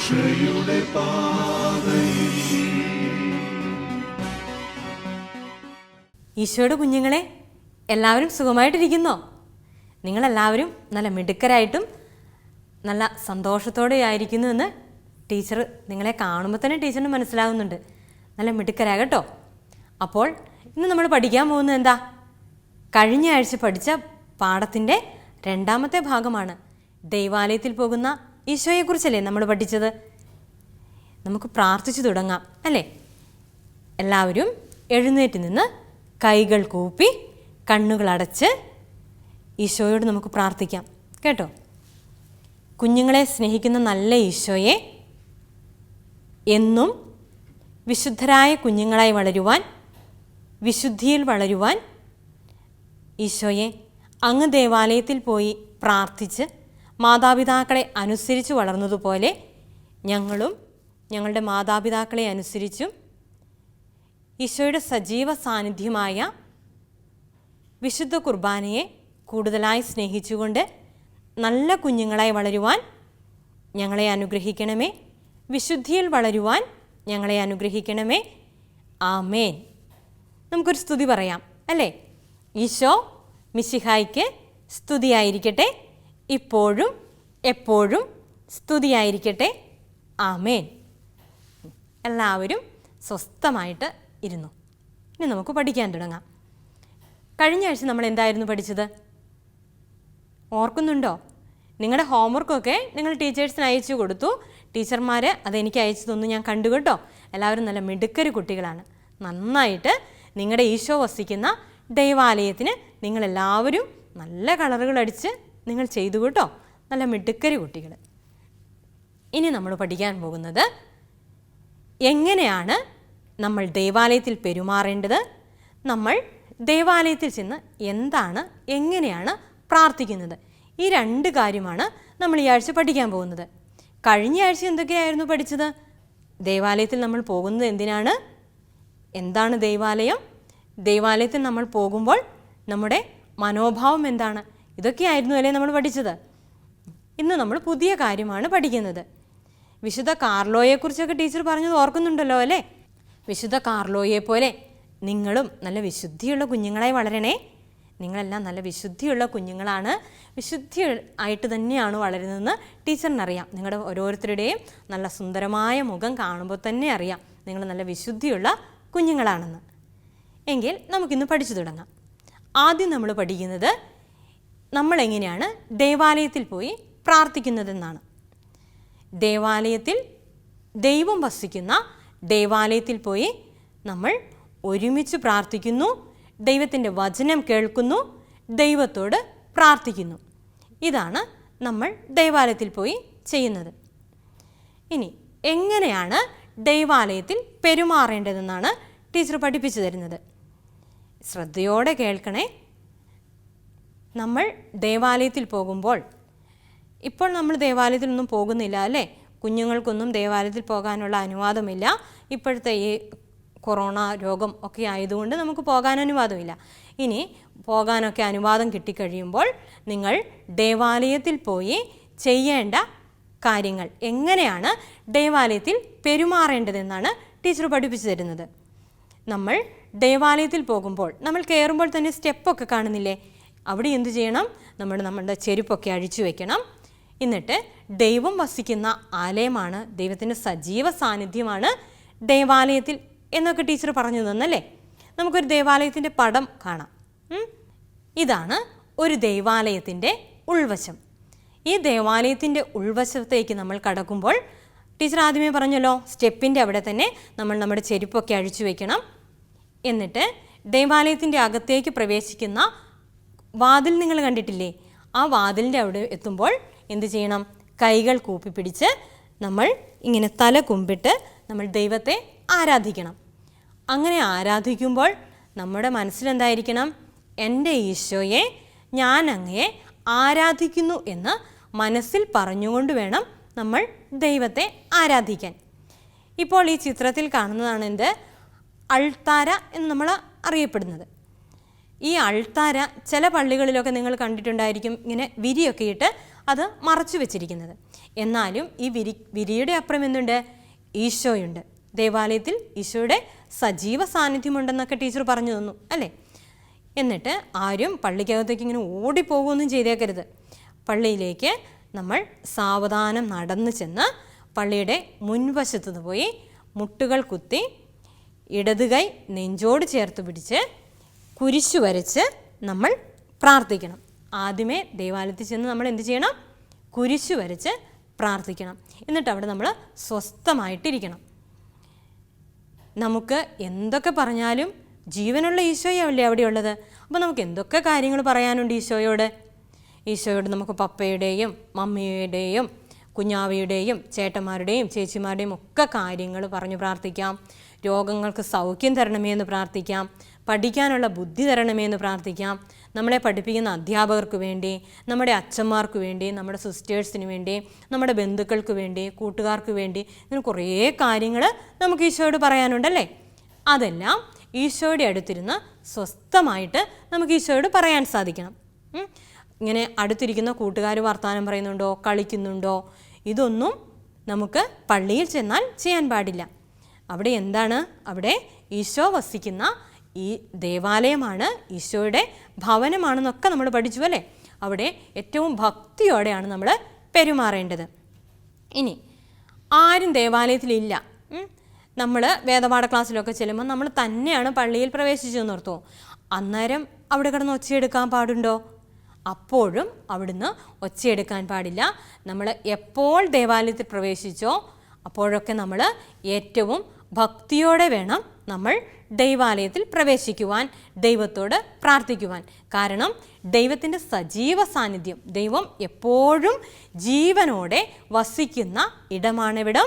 രക്ഷയുടെ പാതയിൽ. ഈശോയുടെ കുഞ്ഞുങ്ങളെ, എല്ലാവരും സുഖമായിട്ടിരിക്കുന്നോ? നിങ്ങളെല്ലാവരും നല്ല മിടുക്കരായിട്ടും നല്ല സന്തോഷത്തോടെ ആയിരിക്കുന്നു എന്ന് ടീച്ചർ നിങ്ങളെ കാണുമ്പോൾ തന്നെ ടീച്ചറിന് മനസ്സിലാകുന്നുണ്ട്. നല്ല മിടുക്കരാകട്ടോ. അപ്പോൾ ഇന്ന് നമ്മൾ പഠിക്കാൻ പോകുന്നത് എന്താ? കഴിഞ്ഞ ആഴ്ച പഠിച്ച പാഠത്തിൻ്റെ രണ്ടാമത്തെ ഭാഗമാണ്. ദൈവാലയത്തിൽ പോകുന്ന ഈശോയെക്കുറിച്ചല്ലേ നമ്മൾ പഠിച്ചത്. നമുക്ക് പ്രാർത്ഥിച്ചു തുടങ്ങാം അല്ലേ? എല്ലാവരും എഴുന്നേറ്റ് നിന്ന് കൈകൾ കൂപ്പി കണ്ണുകളടച്ച് ഈശോയോട് നമുക്ക് പ്രാർത്ഥിക്കാം കേട്ടോ. കുഞ്ഞുങ്ങളെ സ്നേഹിക്കുന്ന നല്ല ഈശോയെ, എന്നും വിശുദ്ധരായ കുഞ്ഞുങ്ങളായി വളരുവാൻ, വിശുദ്ധിയിൽ വളരുവാൻ ഈശോയെ, അങ്ങ് ദേവാലയത്തിൽ പോയി പ്രാർത്ഥിച്ച് മാതാപിതാക്കളെ അനുസരിച്ച് വളർന്നതുപോലെ ഞങ്ങളും ഞങ്ങളുടെ മാതാപിതാക്കളെ അനുസരിച്ചും ഈശോയുടെ സജീവ സാന്നിധ്യമായ വിശുദ്ധ കുർബാനയെ കൂടുതലായി സ്നേഹിച്ചുകൊണ്ട് നല്ല കുഞ്ഞുങ്ങളായി വളരുവാൻ ഞങ്ങളെ അനുഗ്രഹിക്കണമേ. വിശുദ്ധിയിൽ വളരുവാൻ ഞങ്ങളെ അനുഗ്രഹിക്കണമേ. ആമേൻ. നമുക്കൊരു സ്തുതി പറയാം അല്ലേ? ഈശോ മിശിഹായ്ക്ക് സ്തുതിയായിരിക്കട്ടെ, ഇപ്പോഴും എപ്പോഴും സ്തുതിയായിരിക്കട്ടെ. ആമേൻ. എല്ലാവരും സ്വസ്ഥമായിട്ട് ഇരുന്നു. ഇനി നമുക്ക് പഠിക്കാൻ തുടങ്ങാം. കഴിഞ്ഞ ആഴ്ച നമ്മൾ എന്തായിരുന്നു പഠിച്ചത്? ഓർക്കുന്നുണ്ടോ? നിങ്ങളുടെ ഹോംവർക്കൊക്കെ നിങ്ങൾ ടീച്ചേഴ്സിന് അയച്ചു കൊടുത്തു. ടീച്ചർമാർ അതെനിക്ക് അയച്ചു തന്നു, ഞാൻ കണ്ടു കേട്ടോ. എല്ലാവരും നല്ല മിടുക്കര് കുട്ടികളാണ്. നന്നായിട്ട് നിങ്ങളുടെ ഈശോ വസിക്കുന്ന ദൈവാലയത്തിന് നിങ്ങളെല്ലാവരും നല്ല കളറുകൾ അടിച്ച് നിങ്ങൾ ചെയ്തു കേട്ടോ. നല്ല മിടുക്കര് കുട്ടികൾ. ഇനി നമ്മൾ പഠിക്കാൻ പോകുന്നത് എങ്ങനെയാണ് നമ്മൾ ദൈവാലയത്തിൽ പെരുമാറേണ്ടത്, നമ്മൾ ദൈവാലയത്തിൽ ചെന്ന് എങ്ങനെയാണ് പ്രാർത്ഥിക്കുന്നത്. ഈ രണ്ട് കാര്യമാണ് നമ്മൾ ഈ ആഴ്ച പഠിക്കാൻ പോകുന്നത്. കഴിഞ്ഞ ആഴ്ച എന്തൊക്കെയായിരുന്നു പഠിച്ചത്? ദൈവാലയത്തിൽ നമ്മൾ പോകുന്നത് എന്തിനാണ്? എന്താണ് ദൈവാലയം? ദൈവാലയത്തിൽ നമ്മൾ പോകുമ്പോൾ നമ്മുടെ മനോഭാവം എന്താണ്? ഇതൊക്കെയായിരുന്നു അല്ലേ നമ്മൾ പഠിച്ചത്. ഇന്ന് നമ്മൾ പുതിയ കാര്യമാണ് പഠിക്കുന്നത്. വിശുദ്ധ കാർലോയെക്കുറിച്ചൊക്കെ ടീച്ചർ പറഞ്ഞത് ഓർക്കുന്നുണ്ടല്ലോ അല്ലേ? വിശുദ്ധ കാർലോയെ പോലെ നിങ്ങളും നല്ല വിശുദ്ധിയുള്ള കുഞ്ഞുങ്ങളായി വളരണേ. നിങ്ങളെല്ലാം നല്ല വിശുദ്ധിയുള്ള കുഞ്ഞുങ്ങളാണ്. വിശുദ്ധി ആയിട്ട് തന്നെയാണ് വളരുന്നതെന്ന് ടീച്ചറിനറിയാം. നിങ്ങളുടെ ഓരോരുത്തരുടെയും നല്ല സുന്ദരമായ മുഖം കാണുമ്പോൾ തന്നെ അറിയാം നിങ്ങൾ നല്ല വിശുദ്ധിയുള്ള കുഞ്ഞുങ്ങളാണെന്ന്. എങ്കിൽ നമുക്കിന്ന് പഠിച്ചു തുടങ്ങാം. ആദ്യം നമ്മൾ പഠിക്കുന്നത് നമ്മളെങ്ങനെയാണ് ദൈവാലയത്തിൽ പോയി പ്രാർത്ഥിക്കുന്നതെന്നാണ്. ദേവാലയത്തിൽ ദൈവം വസിക്കുന്ന ദൈവാലയത്തിൽ പോയി നമ്മൾ ഒരുമിച്ച് പ്രാർത്ഥിക്കുന്നു, ദൈവത്തിൻ്റെ വചനം കേൾക്കുന്നു, ദൈവത്തോട് പ്രാർത്ഥിക്കുന്നു. ഇതാണ് നമ്മൾ ദൈവാലയത്തിൽ പോയി ചെയ്യുന്നത്. ഇനി എങ്ങനെയാണ് ദൈവാലയത്തിൽ പെരുമാറേണ്ടതെന്നാണ് ടീച്ചർ പഠിപ്പിച്ചു തരുന്നത്. ശ്രദ്ധയോടെ കേൾക്കണേ. നമ്മൾ ദേവാലയത്തിൽ പോകുമ്പോൾ, ഇപ്പോൾ നമ്മൾ ദേവാലയത്തിലൊന്നും പോകുന്നില്ല അല്ലേ? കുഞ്ഞുങ്ങൾക്കൊന്നും ദേവാലയത്തിൽ പോകാനുള്ള അനുവാദമില്ല. ഇപ്പോഴത്തെ ഈ കൊറോണ രോഗം ഒക്കെ ആയതുകൊണ്ട് നമുക്ക് പോകാൻ അനുവാദമില്ല. ഇനി പോകാനൊക്കെ അനുവാദം കിട്ടിക്കഴിയുമ്പോൾ നിങ്ങൾ ദേവാലയത്തിൽ പോയി ചെയ്യേണ്ട കാര്യങ്ങൾ, എങ്ങനെയാണ് ദേവാലയത്തിൽ പെരുമാറേണ്ടതെന്നാണ് ടീച്ചർ പഠിപ്പിച്ചു തരുന്നത്. നമ്മൾ ദേവാലയത്തിൽ പോകുമ്പോൾ നമ്മൾ കയറുമ്പോൾ തന്നെ സ്റ്റെപ്പൊക്കെ കാണുന്നില്ലേ? അവിടെ എന്തു ചെയ്യണം? നമ്മുടെ ചെരുപ്പൊക്കെ അഴിച്ചു വയ്ക്കണം. എന്നിട്ട് ദൈവം വസിക്കുന്ന ആലയമാണ്, ദൈവത്തിൻ്റെ സജീവ സാന്നിധ്യമാണ് ദേവാലയത്തിൽ എന്നൊക്കെ ടീച്ചർ പറഞ്ഞു തന്നല്ലേ? നമുക്കൊരു ദേവാലയത്തിൻ്റെ പടം കാണാം. ഇതാണ് ഒരു ദേവാലയത്തിൻ്റെ ഉൾവശം. ഈ ദേവാലയത്തിൻ്റെ ഉൾവശത്തേക്ക് നമ്മൾ കടക്കുമ്പോൾ ടീച്ചർ ആദ്യമേ പറഞ്ഞല്ലോ, സ്റ്റെപ്പിൻ്റെ അവിടെ തന്നെ നമ്മൾ നമ്മുടെ ചെരുപ്പൊക്കെ അഴിച്ചു വയ്ക്കണം. എന്നിട്ട് ദേവാലയത്തിൻ്റെ അകത്തേക്ക് പ്രവേശിക്കുന്ന വാതിൽ നിങ്ങൾ കണ്ടിട്ടില്ലേ? ആ വാതിലിൻ്റെ അവിടെ എത്തുമ്പോൾ എന്ത് ചെയ്യണം? കൈകൾ കൂപ്പിപ്പിടിച്ച് നമ്മൾ ഇങ്ങനെ തല കുമ്പിട്ട് നമ്മൾ ദൈവത്തെ ആരാധിക്കണം. അങ്ങനെ ആരാധിക്കുമ്പോൾ നമ്മുടെ മനസ്സിലെന്തായിരിക്കണം? എൻ്റെ ഈശോയെ, ഞാൻ അങ്ങയെ ആരാധിക്കുന്നു എന്ന് മനസ്സിൽ പറഞ്ഞുകൊണ്ട് വേണം നമ്മൾ ദൈവത്തെ ആരാധിക്കാൻ. ഇപ്പോൾ ഈ ചിത്രത്തിൽ കാണുന്നതാണ് എന്ത്? അൾത്താര എന്ന് നമ്മൾ അറിയപ്പെടുന്നത്. ഈ അൾത്താര ചില പള്ളികളിലൊക്കെ നിങ്ങൾ കണ്ടിട്ടുണ്ടായിരിക്കും, ഇങ്ങനെ വിരിയൊക്കെ ഇട്ട് അത് മറച്ചു വെച്ചിരിക്കുന്നത്. എന്നാലും ഈ വിരിയുടെ അപ്പുറം എന്തുണ്ട്? ഈശോയുണ്ട്. ദേവാലയത്തിൽ ഈശോയുടെ സജീവ സാന്നിധ്യമുണ്ടെന്നൊക്കെ ടീച്ചർ പറഞ്ഞു തന്നു അല്ലേ? എന്നിട്ട് ആരും പള്ളിക്കകത്തേക്ക് ഇങ്ങനെ ഓടിപ്പോകുകയൊന്നും ചെയ്തേക്കരുത്. പള്ളിയിലേക്ക് നമ്മൾ സാവധാനം നടന്നു ചെന്ന് പള്ളിയുടെ മുൻവശത്തു നിന്ന് പോയി മുട്ടുകൾ കുത്തി ഇടത് കൈ നെഞ്ചോട് ചേർത്ത് പിടിച്ച് കുരിശു വരച്ച് നമ്മൾ പ്രാർത്ഥിക്കണം. ആദ്യമേ ദേവാലയത്തിൽ ചെന്ന് നമ്മൾ എന്ത് ചെയ്യണം? കുരിശു വരച്ച് പ്രാർത്ഥിക്കണം. എന്നിട്ട് അവിടെ നമ്മൾ സ്വസ്ഥമായിട്ടിരിക്കണം. നമുക്ക് എന്തൊക്കെ പറഞ്ഞാലും ജീവനുള്ള ഈശോയല്ലേ അവിടെയുള്ളത്. അപ്പോൾ നമുക്ക് എന്തൊക്കെ കാര്യങ്ങൾ പറയാനുണ്ട് ഈശോയോട്. ഈശോയോട് നമുക്ക് പപ്പയുടെയും മമ്മിയുടെയും കുഞ്ഞാവിയുടെയും ചേട്ടന്മാരുടെയും ചേച്ചിമാരുടെയും ഒക്കെ കാര്യങ്ങൾ പറഞ്ഞു പ്രാർത്ഥിക്കാം. രോഗങ്ങൾക്ക് സൗഖ്യം തരണമേ എന്ന് പ്രാർത്ഥിക്കാം. പഠിക്കാനുള്ള ബുദ്ധി തരണമേ എന്ന് പ്രാർത്ഥിക്കാം. നമ്മളെ പഠിപ്പിക്കുന്ന അധ്യാപകർക്ക് വേണ്ടി, നമ്മുടെ അച്ഛന്മാർക്ക് വേണ്ടി, നമ്മുടെ സിസ്റ്റേഴ്സിന് വേണ്ടി, നമ്മുടെ ബന്ധുക്കൾക്ക് വേണ്ടി, കൂട്ടുകാർക്ക് വേണ്ടി, ഇങ്ങനെ കുറേ കാര്യങ്ങൾ നമുക്ക് ഈശോയോട് പറയാനുണ്ടല്ലേ. അതെല്ലാം ഈശോയുടെ അടുത്തിരുന്ന് സ്വസ്ഥമായിട്ട് നമുക്ക് ഈശോയോട് പറയാൻ സാധിക്കണം. ഇങ്ങനെ അടുത്തിരിക്കുന്ന കൂട്ടുകാർ വർത്തമാനം പറയുന്നുണ്ടോ, കളിക്കുന്നുണ്ടോ, ഇതൊന്നും നമുക്ക് പള്ളിയിൽ ചെന്നാൽ ചെയ്യാൻ പാടില്ല. അവിടെ എന്താണ്? അവിടെ ഈശോ വസിക്കുന്ന ഈ ദേവാലയമാണ്, ഈശോയുടെ ഭവനമാണെന്നൊക്കെ നമ്മൾ പഠിച്ചു അല്ലേ. അവിടെ ഏറ്റവും ഭക്തിയോടെയാണ് നമ്മൾ പെരുമാറേണ്ടത്. ഇനി ആരും ദേവാലയത്തിലില്ല, നമ്മൾ വേദപാഠ ക്ലാസ്സിലൊക്കെ ചെല്ലുമ്പോൾ നമ്മൾ തന്നെയാണ് പള്ളിയിൽ പ്രവേശിച്ചതെന്ന് ഓർത്തോ, അന്നേരം അവിടെ കിടന്ന് ഒച്ചയെടുക്കാൻ പാടുണ്ടോ? അപ്പോഴും അവിടുന്ന് ഒച്ചയെടുക്കാൻ പാടില്ല. നമ്മൾ എപ്പോൾ ദേവാലയത്തിൽ പ്രവേശിച്ചോ അപ്പോഴൊക്കെ നമ്മൾ ഏറ്റവും ഭക്തിയോടെ വേണം നമ്മൾ ദൈവാലയത്തിൽ പ്രവേശിക്കുവാൻ, ദൈവത്തോട് പ്രാർത്ഥിക്കുവാൻ. കാരണം ദൈവത്തിൻ്റെ സജീവ സാന്നിധ്യം, ദൈവം എപ്പോഴും ജീവനോടെ വസിക്കുന്ന ഇടമാണിവിടം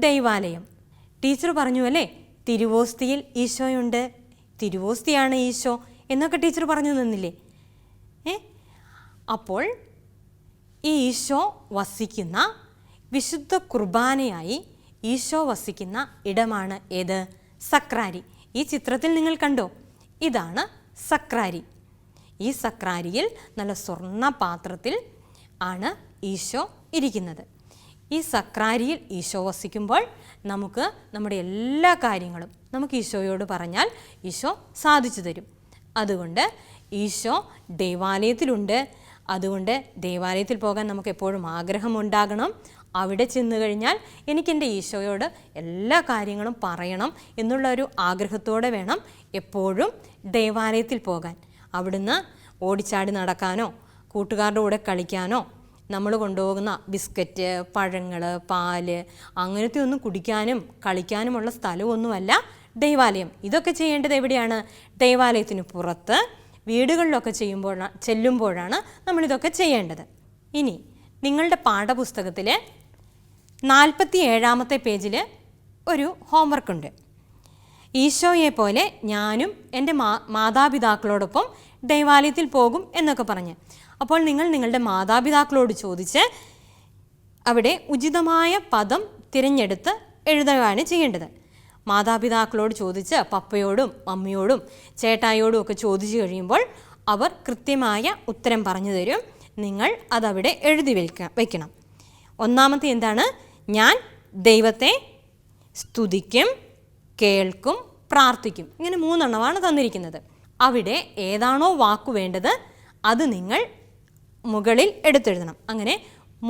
ദൈവാലയം. ടീച്ചർ പറഞ്ഞു അല്ലേ, തിരുവോസ്തിയിൽ ഈശോയുണ്ട്, തിരുവോസ്തിയാണ് ഈശോ എന്നൊക്കെ ടീച്ചർ പറഞ്ഞു തന്നില്ലേ. അപ്പോൾ ഈ ഈശോ വസിക്കുന്ന വിശുദ്ധ കുർബാനയായി ഈശോ വസിക്കുന്ന ഇടമാണ് ഏത്? സക്രാരി. ഈ ചിത്രത്തിൽ നിങ്ങൾ കണ്ടോ? ഇതാണ് സക്രാരി. ഈ സക്രാരിയിൽ നല്ല സ്വർണ്ണ പാത്രത്തിൽ ആണ് ഈശോ ഇരിക്കുന്നത്. ഈ സക്രാരിയിൽ ഈശോ വസിക്കുമ്പോൾ നമുക്ക് നമ്മുടെ എല്ലാ കാര്യങ്ങളും നമുക്ക് ഈശോയോട് പറഞ്ഞാൽ ഈശോ സാധിച്ചു തരും. അതുകൊണ്ട് ഈശോ ദേവാലയത്തിലുണ്ട്. അതുകൊണ്ട് ദേവാലയത്തിൽ പോകാൻ നമുക്ക് എപ്പോഴും ആഗ്രഹമുണ്ടാകണം. അവിടെ ചെന്ന് കഴിഞ്ഞാൽ എനിക്കെൻ്റെ ഈശോയോട് എല്ലാ കാര്യങ്ങളും പറയണം എന്നുള്ള ഒരു ആഗ്രഹത്തോടെ വേണം എപ്പോഴും ദേവാലയത്തിൽ പോകാൻ. അവിടുന്ന് ഓടിച്ചാടി നടക്കാനോ കൂട്ടുകാരുടെ കൂടെ കളിക്കാനോ നമ്മൾ കൊണ്ടുപോകുന്ന ബിസ്ക്കറ്റ്, പഴങ്ങൾ, പാല് അങ്ങനത്തെ ഒന്നും കുടിക്കാനും കളിക്കാനുമുള്ള സ്ഥലമൊന്നുമല്ല ദൈവാലയം. ഇതൊക്കെ ചെയ്യേണ്ടത് എവിടെയാണ്? ദൈവാലയത്തിന് പുറത്ത് വീടുകളിലൊക്കെ ചെല്ലുമ്പോഴാണ് നമ്മളിതൊക്കെ ചെയ്യേണ്ടത്. ഇനി നിങ്ങളുടെ പാഠപുസ്തകത്തിൽ 47-ാമത്തെ പേജിൽ ഒരു ഹോംവർക്കുണ്ട്. ഈശോയെ പോലെ ഞാനും എൻ്റെ മാതാപിതാക്കളോടൊപ്പം ദൈവാലയത്തിൽ പോകും എന്നൊക്കെ പറഞ്ഞ്. അപ്പോൾ നിങ്ങൾ നിങ്ങളുടെ മാതാപിതാക്കളോട് ചോദിച്ച് അവിടെ ഉചിതമായ പദം തിരഞ്ഞെടുത്ത് എഴുതുകയാണ് ചെയ്യേണ്ടത്. മാതാപിതാക്കളോട് ചോദിച്ച് പപ്പയോടും മമ്മിയോടും ചേട്ടായിയോടും ഒക്കെ ചോദിച്ചു കഴിയുമ്പോൾ അവർ കൃത്യമായ ഉത്തരം പറഞ്ഞു തരും. നിങ്ങൾ അതവിടെ എഴുതി വയ്ക്കണം. ഒന്നാമത്തെ എന്താണ്? ഞാൻ ദൈവത്തെ സ്തുതിക്കും, കേൾക്കും, പ്രാർത്ഥിക്കും. ഇങ്ങനെ 3 എണ്ണമാണ് തന്നിരിക്കുന്നത്. അവിടെ ഏതാണോ വാക്കു വേണ്ടത് അത് നിങ്ങൾ മുകളിൽ എടുത്തെഴുതണം. അങ്ങനെ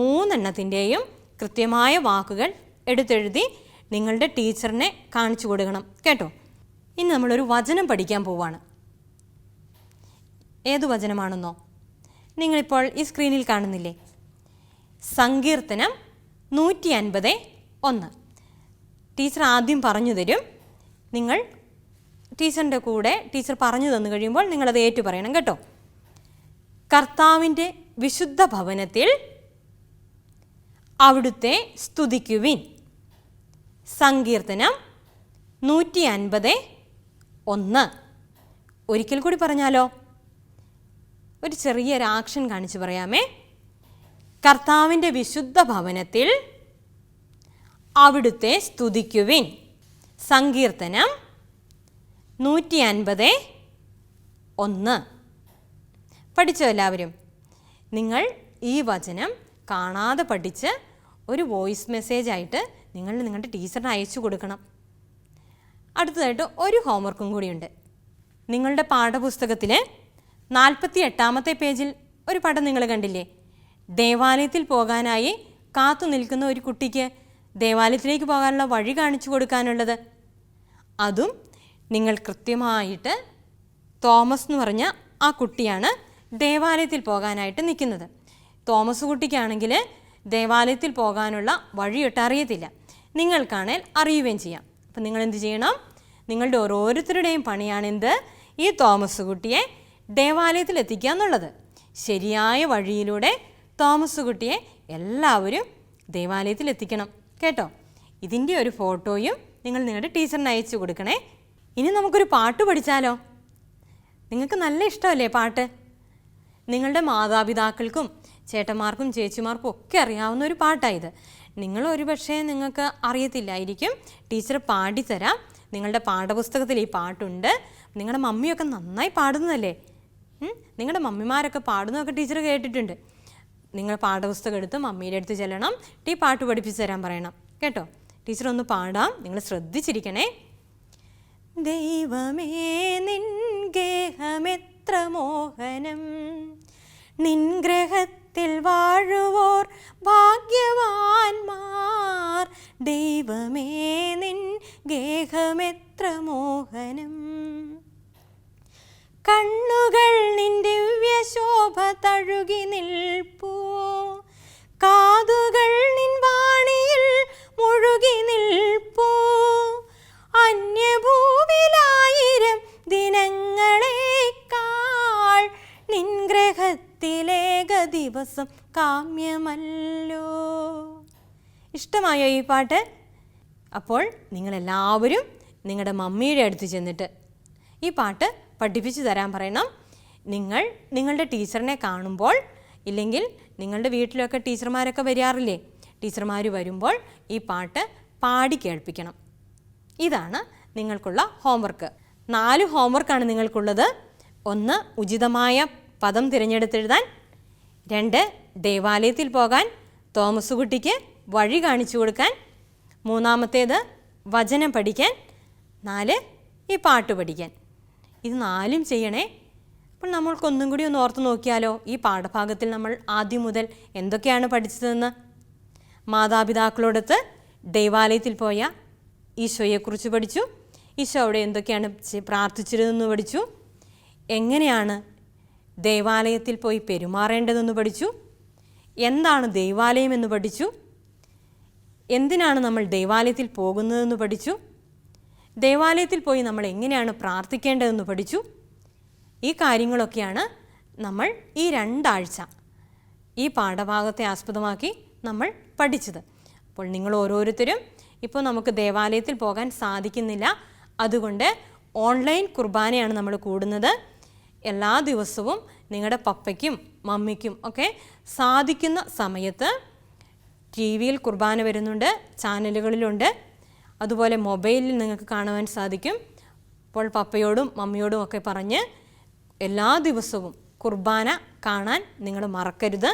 3 എണ്ണത്തിൻ്റെയും കൃത്യമായ വാക്കുകൾ എടുത്തെഴുതി നിങ്ങളുടെ ടീച്ചറിനെ കാണിച്ചു കൊടുക്കണം കേട്ടോ. ഇനി നമ്മളൊരു വചനം പഠിക്കാൻ പോവാണ്. ഏതു വചനമാണെന്നോ? നിങ്ങളിപ്പോൾ ഈ സ്ക്രീനിൽ കാണുന്നില്ലേ? സങ്കീർത്തനം 150:1. ടീച്ചർ ആദ്യം പറഞ്ഞു തരും. നിങ്ങൾ ടീച്ചറിൻ്റെ കൂടെ ടീച്ചർ പറഞ്ഞു തന്നു കഴിയുമ്പോൾ നിങ്ങളത് ഏറ്റു പറയണം കേട്ടോ. കർത്താവിൻ്റെ വിശുദ്ധ ഭവനത്തിൽ അവിടുത്തെ സ്തുതിക്കുവിൻ. സങ്കീർത്തനം 150:1. ഒരിക്കൽ കൂടി പറഞ്ഞാലോ? ഒരു ചെറിയൊരു ആക്ഷൻ കാണിച്ച് പറയാമേ. കർത്താവിൻ്റെ വിശുദ്ധ ഭവനത്തിൽ അവിടുത്തെ സ്തുതിക്കുവിൻ. സങ്കീർത്തനം 150:1. പഠിച്ചോ എല്ലാവരും? നിങ്ങൾ ഈ വചനം കാണാതെ പഠിച്ച് ഒരു വോയിസ് മെസ്സേജായിട്ട് നിങ്ങൾ നിങ്ങളുടെ ടീച്ചറിന് അയച്ചു കൊടുക്കണം. അടുത്തതായിട്ട് ഒരു ഹോംവർക്കും കൂടിയുണ്ട്. നിങ്ങളുടെ പാഠപുസ്തകത്തിൽ 48-ാമത്തെ പേജിൽ ഒരു പടം നിങ്ങൾ കണ്ടില്ലേ? ദേവാലയത്തിൽ പോകാനായി കാത്തു നിൽക്കുന്ന ഒരു കുട്ടിക്ക് ദേവാലയത്തിലേക്ക് പോകാനുള്ള വഴി കാണിച്ചു കൊടുക്കാനുള്ളത്. അതും നിങ്ങൾ കൃത്യമായിട്ട് തോമസ് എന്ന് പറഞ്ഞ ആ കുട്ടിയാണ് ദേവാലയത്തിൽ പോകാനായിട്ട് നിൽക്കുന്നത്. തോമസ് കുട്ടിക്കാണെങ്കിൽ ദേവാലയത്തിൽ പോകാനുള്ള വഴിയൊട്ട് അറിയത്തില്ല. നിങ്ങൾക്കാണെങ്കിൽ അറിയുകയും ചെയ്യാം. അപ്പം നിങ്ങളെന്ത് ചെയ്യണം? നിങ്ങളുടെ ഓരോരുത്തരുടെയും പണിയാണെന്ത്? ഈ തോമസ് കുട്ടിയെ ദേവാലയത്തിൽ എത്തിക്കുക എന്നുള്ളത്. ശരിയായ വഴിയിലൂടെ തോമസ് കുട്ടിയെ എല്ലാവരും ദേവാലയത്തിൽ എത്തിക്കണം കേട്ടോ. ഇതിൻ്റെ ഒരു ഫോട്ടോയും നിങ്ങൾ നിങ്ങളുടെ ടീച്ചറിന് അയച്ചു കൊടുക്കണേ. ഇനി നമുക്കൊരു പാട്ട് പഠിച്ചാലോ? നിങ്ങൾക്ക് നല്ല ഇഷ്ടമല്ലേ പാട്ട്? നിങ്ങളുടെ മാതാപിതാക്കൾക്കും ചേട്ടന്മാർക്കും ചേച്ചിമാർക്കും ഒക്കെ അറിയാവുന്ന ഒരു പാട്ടായത്. നിങ്ങൾ ഒരുപക്ഷെ നിങ്ങൾക്ക് അറിയത്തില്ലായിരിക്കും. ടീച്ചർ പാടിത്തരാം. നിങ്ങളുടെ പാഠപുസ്തകത്തിൽ ഈ പാട്ടുണ്ട്. നിങ്ങളുടെ മമ്മിയൊക്കെ നന്നായി പാടുന്നതല്ലേ? നിങ്ങളുടെ മമ്മിമാരൊക്കെ പാടുന്നതൊക്കെ ടീച്ചർ കേട്ടിട്ടുണ്ട്. നിങ്ങൾ പാഠപുസ്തകം എടുത്ത് മമ്മിയുടെ അടുത്ത് ചെല്ലണം. ഈ പാട്ട് പഠിപ്പിച്ച് തരാൻ പറയണം കേട്ടോ. ടീച്ചർ ഒന്ന് പാടാം, നിങ്ങൾ ശ്രദ്ധിച്ചിരിക്കണേ. ദൈവമേ നിൻ ഗേഹമെത്ര മോഹനം, നിൻ ഗ്രഹത്തിൽ വാഴുവോർ ഭാഗ്യവാന്മാർ. ദൈവമേ നിൻ ഗേഹമെത്ര മോഹനം, കണ്ണുകൾ നിൻ ദിവ്യശോഭ തഴുകി നിൽപ്പൂ, കാതുകൾ നിൻ വാണിയിൽ മുഴുകി നിൽപ്പൂ. അന്യഭൂവിലായിരം ദിനങ്ങളേക്കാൾ നിൻ ഗ്രഹത്തിലേക ദിവസം കാമ്യമല്ലോ. ഇഷ്ടമായോ ഈ പാട്ട്? അപ്പോൾ നിങ്ങളെല്ലാവരും നിങ്ങളുടെ മമ്മിയുടെ അടുത്ത് ചെന്നിട്ട് ഈ പാട്ട് പഠിപ്പിച്ചു തരാൻ പറയണം. നിങ്ങൾ നിങ്ങളുടെ ടീച്ചറിനെ കാണുമ്പോൾ, ഇല്ലെങ്കിൽ നിങ്ങളുടെ വീട്ടിലൊക്കെ ടീച്ചർമാരൊക്കെ വരാറില്ലേ? ടീച്ചർമാർ വരുമ്പോൾ ഈ പാട്ട് പാടി കേൾപ്പിക്കണം. ഇതാണ് നിങ്ങൾക്കുള്ള ഹോംവർക്ക്. 4 ഹോംവർക്കാണ് നിങ്ങൾക്കുള്ളത്. 1 ഉചിതമായ പദം തിരഞ്ഞെടുത്തെഴുതാൻ, 2 ദേവാലയത്തിൽ പോകാൻ തോമസ് കുട്ടിക്ക് വഴി കാണിച്ചു കൊടുക്കാൻ, 3 വചനം പഠിക്കാൻ, 4 ഈ പാട്ട് പഠിക്കാൻ. ഇത് 4 ചെയ്യണേ. അപ്പോൾ നമ്മൾക്കൊന്നും കൂടി ഒന്ന് ഓർത്ത് നോക്കിയാലോ? ഈ പാഠഭാഗത്തിൽ നമ്മൾ ആദ്യം മുതൽ എന്തൊക്കെയാണ് പഠിച്ചതെന്ന്. മാതാപിതാക്കളോടൊത്ത് ദേവാലയത്തിൽ പോയ ഈശോയെക്കുറിച്ച് പഠിച്ചു. ഈശോ അവിടെ എന്തൊക്കെയാണ് പ്രാർത്ഥിച്ചിരുന്നതെന്ന് പഠിച്ചു. എങ്ങനെയാണ് ദേവാലയത്തിൽ പോയി പെരുമാറേണ്ടതെന്ന് പഠിച്ചു. എന്താണ് ദേവാലയം എന്ന് പഠിച്ചു. എന്തിനാണ് നമ്മൾ ദേവാലയത്തിൽ പോകുന്നതെന്ന് പഠിച്ചു. ദേവാലയത്തിൽ പോയി നമ്മൾ എങ്ങനെയാണ് പ്രാർത്ഥിക്കേണ്ടതെന്ന് പഠിച്ചു. ഈ കാര്യങ്ങളൊക്കെയാണ് നമ്മൾ ഈ 2 ആഴ്ച ഈ പാഠഭാഗത്തെ ആസ്പദമാക്കി നമ്മൾ പഠിച്ചത്. അപ്പോൾ നിങ്ങൾ ഓരോരുത്തരും ഇപ്പോൾ നമുക്ക് ദേവാലയത്തിൽ പോകാൻ സാധിക്കുന്നില്ല, അതുകൊണ്ട് ഓൺലൈൻ കുർബാനയാണ് നമ്മൾ കൂടുന്നത്. എല്ലാ ദിവസവും നിങ്ങളുടെ പപ്പയ്ക്കും മമ്മിക്കും ഒക്കെ സാധിക്കുന്ന സമയത്ത് TV-യിൽ കുർബാന വരുന്നുണ്ട്, ചാനലുകളിലുണ്ട്, അതുപോലെ മൊബൈലിൽ നിങ്ങൾക്ക് കാണുവാൻ സാധിക്കും. അപ്പോൾ പപ്പയോടും മമ്മിയോടും ഒക്കെ പറഞ്ഞ് എല്ലാ ദിവസവും കുർബാന കാണാൻ നിങ്ങൾ മറക്കരുത്.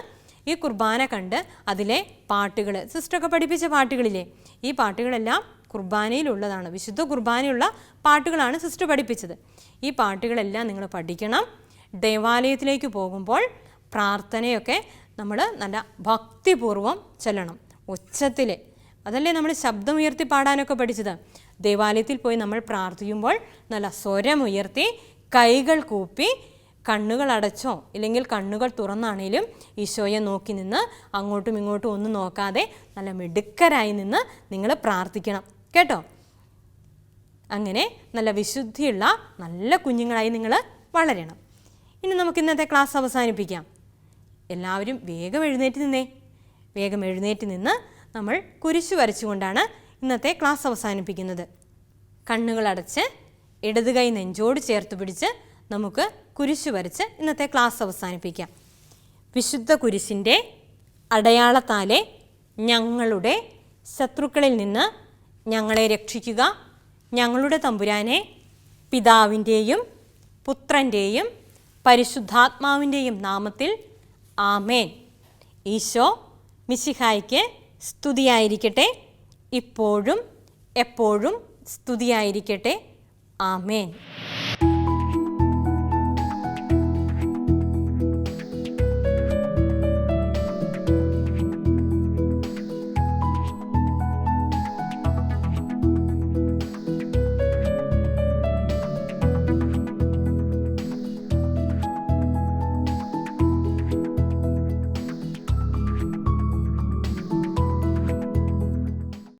ഈ കുർബാന കണ്ട് അതിലെ പാട്ടുകൾ, സിസ്റ്ററൊക്കെ പഠിപ്പിച്ച പാട്ടുകളില്ലേ, ഈ പാട്ടുകളെല്ലാം കുർബാനയിലുള്ളതാണ്. വിശുദ്ധ കുർബാനയുള്ള പാട്ടുകളാണ് സിസ്റ്റർ പഠിപ്പിച്ചത്. ഈ പാട്ടുകളെല്ലാം നിങ്ങൾ പഠിക്കണം. ദേവാലയത്തിലേക്ക് പോകുമ്പോൾ പ്രാർത്ഥനയൊക്കെ നമ്മൾ നല്ല ഭക്തിപൂർവ്വം ചൊല്ലണം, ഉച്ചത്തിൽ. അതല്ലേ നമ്മൾ ശബ്ദമുയർത്തി പാടാനൊക്കെ പഠിച്ചത്. ദേവാലയത്തിൽ പോയി നമ്മൾ പ്രാർത്ഥിക്കുമ്പോൾ നല്ല സ്വരമുയർത്തി കൈകൾ കൂപ്പി കണ്ണുകൾ അടച്ചോ ഇല്ലെങ്കിൽ കണ്ണുകൾ തുറന്നാണേലും ഈശോയെ നോക്കി നിന്ന് അങ്ങോട്ടും ഇങ്ങോട്ടും ഒന്നും നോക്കാതെ നല്ല മിടുക്കരായി നിന്ന് നിങ്ങൾ പ്രാർത്ഥിക്കണം കേട്ടോ. അങ്ങനെ നല്ല വിശുദ്ധിയുള്ള നല്ല കുഞ്ഞുങ്ങളായി നിങ്ങൾ വളരണം. ഇനി നമുക്ക് ഇന്നത്തെ ക്ലാസ് അവസാനിപ്പിക്കാം. എല്ലാവരും വേഗം എഴുന്നേറ്റ് നിന്നേ. വേഗം എഴുന്നേറ്റ് നിന്ന് നമ്മൾ കുരിശു വരച്ചുകൊണ്ടാണ് ഇന്നത്തെ ക്ലാസ് അവസാനിപ്പിക്കുന്നത്. കണ്ണുകളടച്ച് ഇടത് കൈ നെഞ്ചോട് ചേർത്ത് പിടിച്ച് നമുക്ക് കുരിശു വരച്ച് ഇന്നത്തെ ക്ലാസ് അവസാനിപ്പിക്കാം. വിശുദ്ധ കുരിശിൻ്റെ അടയാളത്താലെ ഞങ്ങളുടെ ശത്രുക്കളിൽ നിന്ന് ഞങ്ങളെ രക്ഷിക്കുക. ഞങ്ങളുടെ തമ്പുരാനെ, പിതാവിൻ്റെയും പുത്രൻ്റെയും പരിശുദ്ധാത്മാവിൻ്റെയും നാമത്തിൽ ആമേൻ. ഈശോ മിശിഹായ്ക്ക് സ്തുതിയായിരിക്കട്ടെ. ഇപ്പോഴും എപ്പോഴും സ്തുതിയായിരിക്കട്ടെ. ആമേൻ.